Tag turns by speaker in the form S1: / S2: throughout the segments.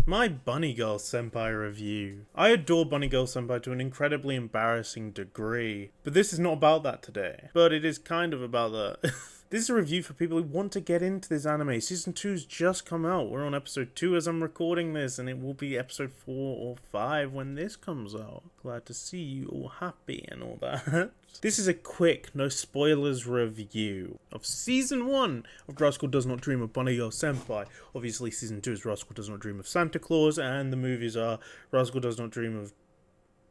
S1: My Bunny Girl Senpai review. I adore Bunny Girl Senpai to an incredibly embarrassing degree, but this is not about that today. But it is kind of about that. This is a review for people who want to get into this anime. Season 2's just come out. We're on episode 2 as I'm recording this, and it will be episode 4 or 5 when this comes out. Glad to see you all happy and all that. This is a quick, no spoilers review of Season 1 of Rascal Does Not Dream of Bunny Girl Senpai. Obviously, Season 2 is Rascal Does Not Dream of Santa Claus, and the movies are Rascal Does Not Dream of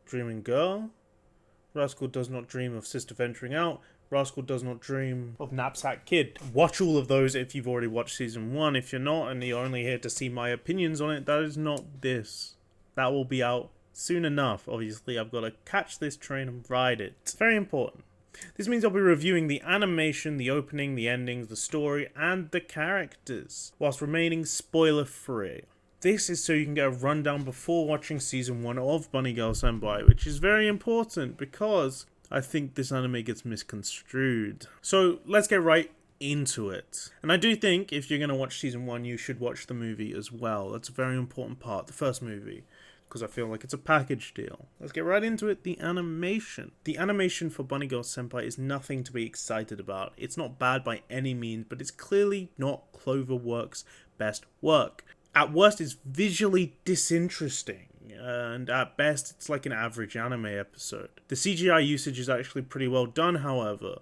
S1: Dreaming Girl, Rascal Does Not Dream of Sister Venturing Out, Rascal Does Not Dream of Knapsack Kid. Watch all of those if you've already watched Season 1. If you're not and you're only here to see my opinions on it, that is not this. That will be out soon enough. Obviously, I've got to catch this train and ride it. It's very important. This means I'll be reviewing the animation, the opening, the endings, the story, and the characters, whilst remaining spoiler-free. This is so you can get a rundown before watching Season 1 of Bunny Girl Senpai, which is very important because I think this anime gets misconstrued. So let's get right into it. And I do think if you're going to watch Season 1, you should watch the movie as well. That's a very important part, the first movie, because I feel like it's a package deal. Let's get right into it. The animation. The animation for Bunny Girl Senpai is nothing to be excited about. It's not bad by any means, but it's clearly not Cloverworks' best work. At worst, it's visually disinteresting. And at best, it's like an average anime episode. The CGI usage is actually pretty well done, however.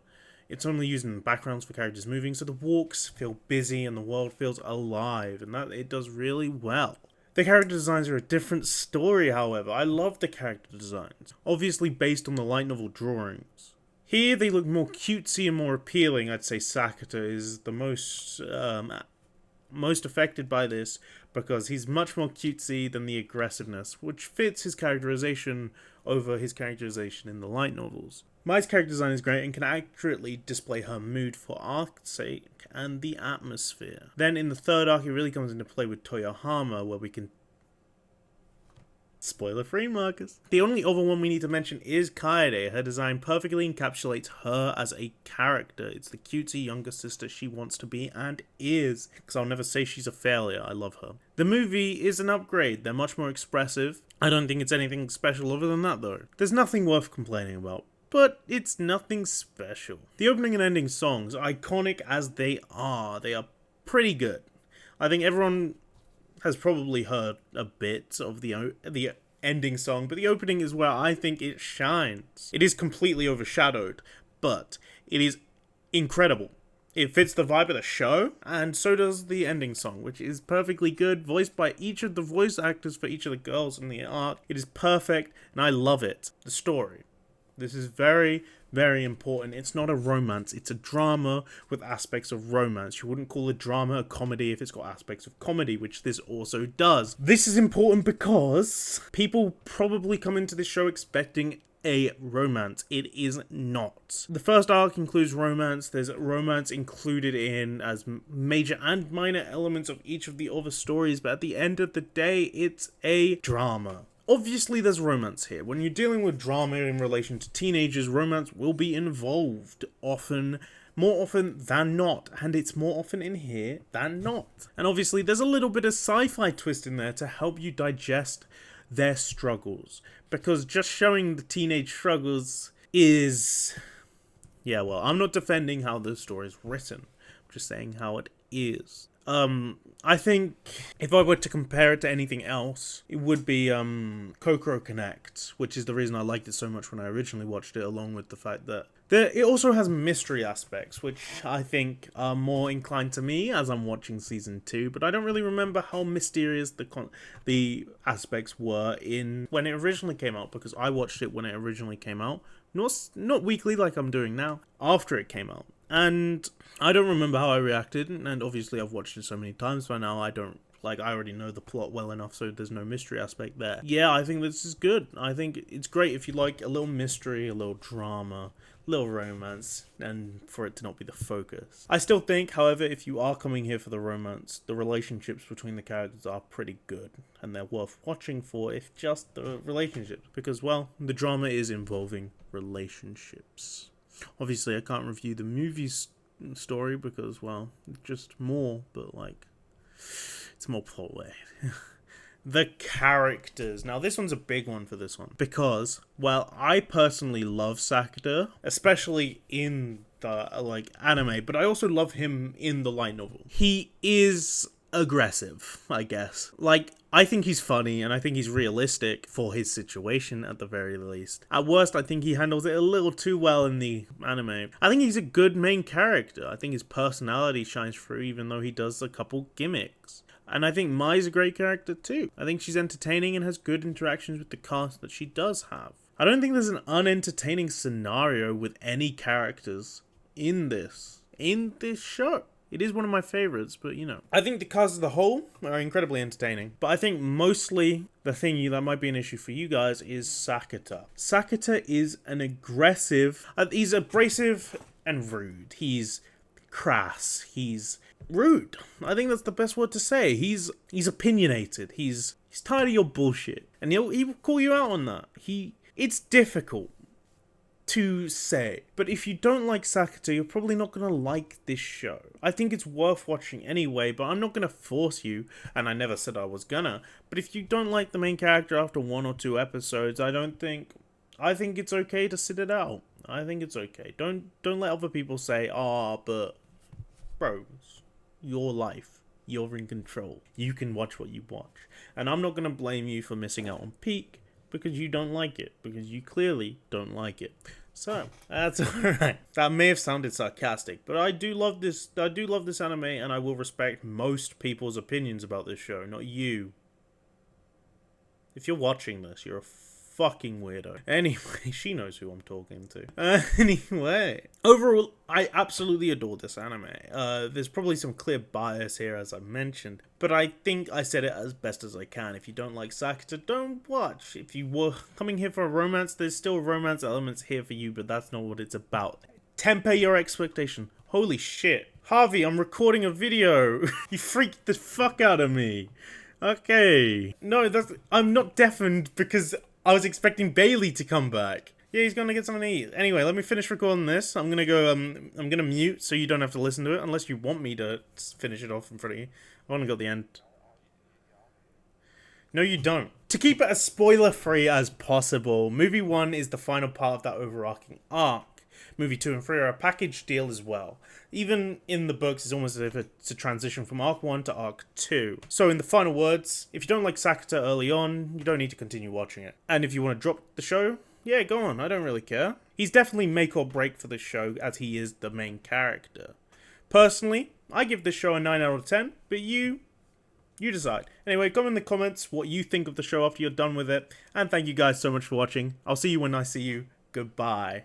S1: It's only used in backgrounds for characters moving, so the walks feel busy and the world feels alive, and that it does really well. The character designs are a different story, however. I love the character designs, obviously based on the light novel drawings. Here, they look more cutesy and more appealing. I'd say Sakata is the most affected by this because he's much more cutesy than the aggressiveness, which fits his characterization over his characterization in the light novels. Mai's character design is great and can accurately display her mood for arc's sake and the atmosphere. Then in the third arc, it really comes into play with Toyohama, where we can spoiler-free, Marcus. The only other one we need to mention is Kaede. Her design perfectly encapsulates her as a character. It's the cutesy younger sister she wants to be and is, because I'll never say she's a failure. I love her. The movie is an upgrade. They're much more expressive. I don't think it's anything special other than that, though. There's nothing worth complaining about, but it's nothing special. The opening and ending songs, iconic as they are pretty good. I think everyone has probably heard a bit of the ending song, but the opening is where I think it shines. It is completely overshadowed, but it is incredible. It fits the vibe of the show, and so does the ending song, which is perfectly good, voiced by each of the voice actors for each of the girls in the arc. It is perfect, and I love it. The story. This is very, very important. It's not a romance. It's a drama with aspects of romance. You wouldn't call a drama a comedy if it's got aspects of comedy, which this also does. This is important because people probably come into this show expecting a romance. It is not. The first arc includes romance. There's romance included in as major and minor elements of each of the other stories, but at the end of the day, it's a drama. Obviously, there's romance here. When you're dealing with drama in relation to teenagers, romance will be involved more often than not, and it's more often in here than not. And obviously, there's a little bit of sci-fi twist in there to help you digest their struggles, because just showing the teenage struggles is... yeah, well, I'm not defending how the story is written. I'm just saying how it is. I think if I were to compare it to anything else, it would be Kokoro Connect, which is the reason I liked it so much when I originally watched it, along with the fact that it also has mystery aspects, which I think are more inclined to me as I'm watching Season 2, but I don't really remember how mysterious the aspects were when it originally came out, because I watched it when it originally came out, not weekly like I'm doing now, after it came out. And I don't remember how I reacted, and obviously I've watched it so many times by now, I already know the plot well enough, so there's no mystery aspect there. Yeah, I think this is good. I think it's great if you like a little mystery, a little drama, a little romance, and for it to not be the focus. I still think, however, if you are coming here for the romance, the relationships between the characters are pretty good, and they're worth watching for if just the relationships, because, well, the drama is involving relationships. Obviously, I can't review the movie's story because, well, just more, but, like, it's more plot weight. The characters. Now, this one's a big one for this one. Because, well, I personally love Sakata, especially in the, like, anime, but I also love him in the light novel. He is aggressive, I guess. Like, I think he's funny, and I think he's realistic for his situation, at the very least. At worst, I think he handles it a little too well in the anime. I think he's a good main character. I think his personality shines through, even though he does a couple gimmicks. And I think Mai's a great character too. I think she's entertaining and has good interactions with the cast that she does have. I don't think there's an unentertaining scenario with any characters in this show. It is one of my favorites, but you know. I think the cast as a whole are incredibly entertaining. But I think mostly the thing that might be an issue for you guys is Sakata. Sakata is an aggressive... he's abrasive and rude. He's crass. He's rude. I think that's the best word to say. He's opinionated. He's tired of your bullshit. And he will call you out on that. It's difficult to say, but if you don't like Sakata, you're probably not going to like this show. I think it's worth watching anyway, but I'm not going to force you, and I never said I was gonna, but if you don't like the main character after 1 or 2 episodes, I think it's okay to sit it out. I think it's okay. Don't let other people say, but bros, your life, you're in control. You can watch what you watch. And I'm not going to blame you for missing out on Peak, because you don't like it. Because you clearly don't like it. So, that's alright. That may have sounded sarcastic, but I do love this anime, and I will respect most people's opinions about this show, not you. If you're watching this, you're a fucking weirdo. Anyway, she knows who I'm talking to. Anyway, overall, I absolutely adore this anime. There's probably some clear bias here, as I mentioned, but I think I said it as best as I can. If you don't like Sakata, don't watch. If you were coming here for a romance, there's still romance elements here for you, but that's not what it's about. Temper your expectation. Holy shit. Harvey, I'm recording a video. You freaked the fuck out of me. Okay. No, I'm not deafened because I was expecting Bailey to come back. Yeah, he's gonna get something to eat. Anyway, let me finish recording this. I'm gonna go, I'm gonna mute so you don't have to listen to it, unless you want me to finish it off in front of you. I wanna go at the end. No, you don't. To keep it as spoiler-free as possible, Movie 1 is the final part of that overarching arc. Movie 2 and 3 are a package deal as well. Even in the books, it's almost as if it's a transition from Arc 1 to Arc 2. So in the final words, if you don't like Sakata early on, you don't need to continue watching it. And if you want to drop the show, yeah, go on, I don't really care. He's definitely make or break for this show, as he is the main character. Personally, I give this show a 9 out of 10, but you decide. Anyway, comment in the comments what you think of the show after you're done with it, and thank you guys so much for watching. I'll see you when I see you. Goodbye.